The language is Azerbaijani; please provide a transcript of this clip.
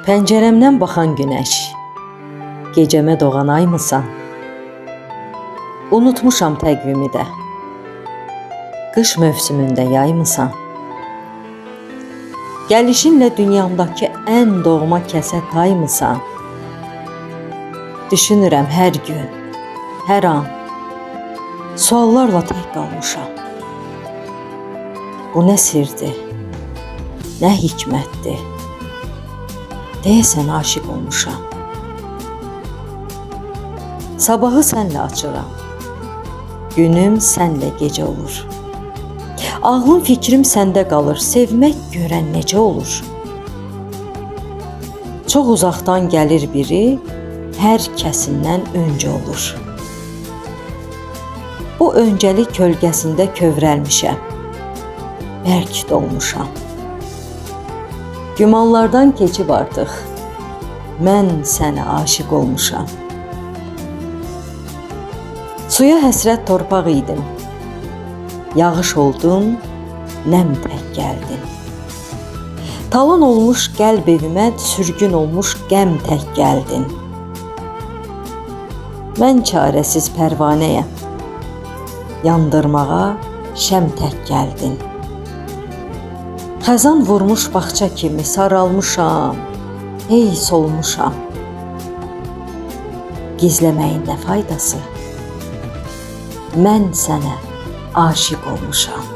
Pəncərəmdən baxan günəş, gecəmə doğan aymısan? Unutmuşam təqvimi də, qış mövsümündə yaymısan? Gəlişinlə dünyamdakı ən doğma kəsə taymısan? Düşünürəm hər gün, hər an, suallarla tək qalmışam. Bu nə sirdir, nə hikmətdir? Deyəsən aşiq olmuşam. Sabahı sənlə açıram, günüm sənlə gecə olur. Ağlım fikrim səndə qalır, sevmək görən necə olur? Çox uzaqdan gəlir biri, hər kəsindən öncə olur. Bu öncəlik kölgəsində kövrəlmişəm, bərk dolmuşam. Gümanlardan keçib artıq, mən sənə aşiq olmuşam. Suya həsrət torpaq idim, yağış oldun, nəm tək gəldin. Talan olmuş qəlb evimə, sürgün olmuş qəm tək gəldin. Mən çarəsiz pərvanəyəm, yandırmağa şəm tək gəldin. Xəzan vurmuş bağça kimi saralmışam, hey solmuşam. Gizləməyin nə faydası? Mən sənə aşiq olmuşam.